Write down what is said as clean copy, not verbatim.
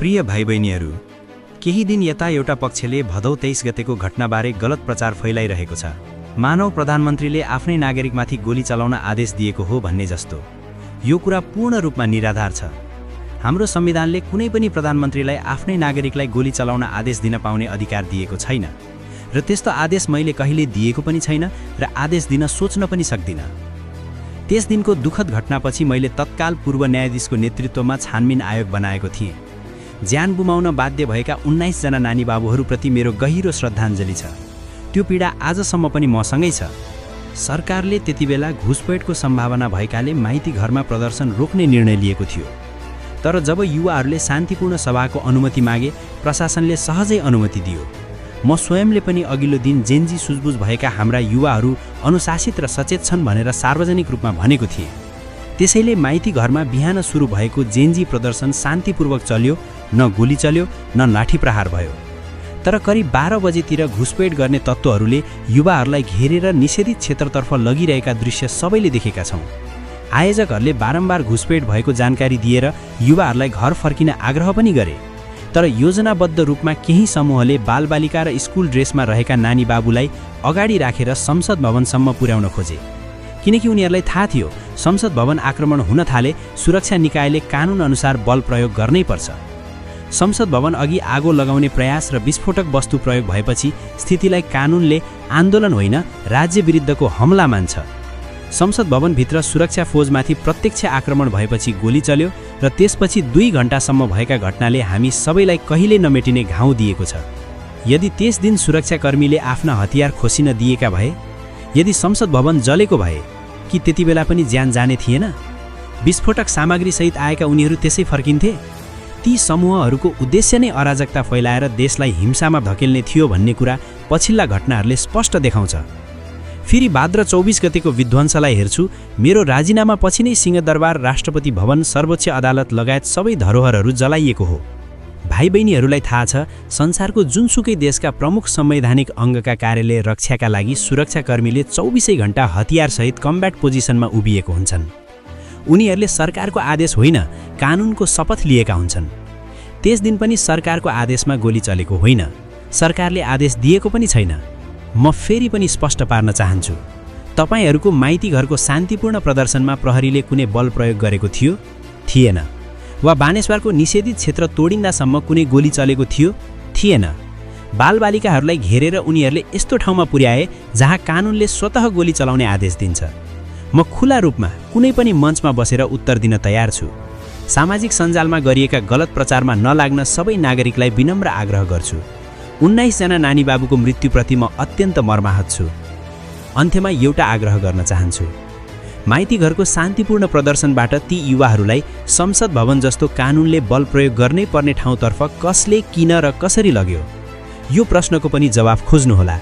प्रिय भाइ बहिनीहरू, केही दिन यता एउटा पक्षले भदौ 23 गतेको घटनाबारे गलत प्रचार फैलाइरहेको छ। मानव प्रधानमन्त्रीले आफ्नै नागरिकमाथि गोली चलाउन आदेश दिएको हो भन्ने जस्तो। यो कुरा पूर्ण रूपमा निराधार छ। हाम्रो संविधानले कुनै पनि प्रधानमन्त्रीलाई आफ्नै नागरिकलाई गोली चलाउन आदेश दिन पाउने अधिकार दिएको छैन र त्यस्तो आदेश मैले कहिले दिएको पनि छैन र आदेश दिन सोच्न पनि सक्दिनँ। त्यस दिनको दुःखद घटनापछि मैले तत्काल पूर्व न्यायाधीशको नेतृत्वमा छानबिन आयोग बनाएको थिएँ। ज्यान गुमाउन बाध्य भएका 19 जना नानी बाबुहरूप्रति मेरो गहिरो श्रद्धाञ्जली छ। त्यो पीडा आजसम्म पनि मसँगै छ। सरकारले त्यतिबेला घुसपैठको सम्भावना भएकाले माइती घरमा प्रदर्शन रोक्ने निर्णय लिएको थियो। तर जब युवाहरूले शान्तिपूर्ण सभाको अनुमति मागे, प्रशासनले सहजै अनुमति दियो। म स्वयंले पनि अघिल्लो दिन जेन्जी सुझबुझ भएका हाम्रा युवाहरू अनुशासित र सचेत छन् भनेर सार्वजनिक रूपमा भनेको थिएँ। त्यसैले माइती घरमा बिहान सुरु भएको जेन्जी प्रदर्शन शान्तिपूर्वक चल्यो, न गोली चल्यो न लाठी प्रहार भयो। तर करिब 12 बजेतिर घुसपैठ गर्ने तत्त्वहरूले युवाहरूलाई घेरेर निषेधित क्षेत्रतर्फ लगिरहेका दृश्य सबैले देखेका छौँ। आयोजकहरूले बारम्बार घुसपैठ भएको जानकारी दिएर युवाहरूलाई घर फर्किन आग्रह पनि गरे। तर योजनाबद्ध रूपमा केही समूहले बालबालिका र स्कुल ड्रेसमा रहेका नानी बाबुलाई अगाडि राखेर संसद भवनसम्म पुर्याउन खोजे, किनकि उनीहरूलाई थाहा थियो संसद भवन आक्रमण हुन थाले सुरक्षा निकायले कानुन अनुसार बल प्रयोग गर्नै पर्छ। संसद भवन अघि आगो लगाउने प्रयास र विस्फोटक वस्तु प्रयोग भएपछि स्थितिलाई कानुनले आन्दोलन होइन राज्य विरुद्धको हमला मान्छ। संसद भवनभित्र सुरक्षा फौजमाथि प्रत्यक्ष आक्रमण भएपछि गोली चल्यो र त्यसपछि 2 घण्टासम्म भएका घटनाले हामी सबैलाई कहिले नमेटिने घाउ दिएको छ। यदि त्यस दिन सुरक्षाकर्मीले आफ्ना हतियार खोसिन दिएका भए, यदि संसद भवन जलेको भए, कि त्यतिबेला पनि ज्यान जाने थिएन? विस्फोटक सामग्रीसहित आएका उनीहरू त्यसै फर्किन्थे? ती समूहहरूको उद्देश्य नै अराजकता फैलाएर देशलाई हिंसामा धकेल्ने थियो भन्ने कुरा पछिल्ला घटनाहरूले स्पष्ट देखाउँछ। फेरि भाद्र 24 गतेको विध्वंसलाई हेर्छु, मेरो राजीनामा पछि नै सिंहदरबार, राष्ट्रपति भवन, सर्वोच्च अदालत लगायत सबै धरोहरहरू जलाइएको हो। भाइ बहिनीहरूलाई थाहा छ, संसारको जुनसुकै देशका प्रमुख संवैधानिक अङ्गका कार्यालय रक्षाका लागि सुरक्षाकर्मीले 24 घण्टा हतियारसहित कम्ब्याट पोजिसनमा उभिएको हुन्छन्। उनीहरूले सरकारको आदेश होइन, कानुनको शपथ लिएका हुन्छन्। त्यस दिन पनि सरकारको आदेशमा गोली चलेको होइन, सरकारले आदेश दिएको पनि छैन। म फेरि पनि स्पष्ट पार्न चाहन्छु, तपाईहरूको माइती घरको शान्तिपूर्ण प्रदर्शनमा प्रहरीले कुनै बल प्रयोग गरेको थियो? थिएन। वा बानेश्वरको निषेधित क्षेत्र तोडिन्दासम्म कुनै गोली चलेको थियो? थिएन। बालबालिकाहरूलाई घेरेर उनीहरूले यस्तो ठाउँमा पुर्याए जहाँ कानुनले स्वतः गोली चलाउने आदेश दिन्छ। म खुला रूपमा कुनै पनि मञ्चमा बसेर उत्तर दिन तयार छु। सामाजिक सञ्जालमा गरिएका गलत प्रचारमा नलाग्न सबै नागरिकलाई विनम्र आग्रह गर्छु। 19 जना नानी बाबुको मृत्युप्रति म अत्यन्त मर्माहत छु। अन्त्यमा एउटा आग्रह गर्न चाहन्छु, माइती घरको शान्तिपूर्ण प्रदर्शनबाट ती युवाहरूलाई संसद भवन जस्तो कानुनले बल प्रयोग गर्नै पर्ने ठाउँतर्फ कसले, किन र कसरी लग्यो? यो प्रश्नको पनि जवाफ खोज्नुहोला।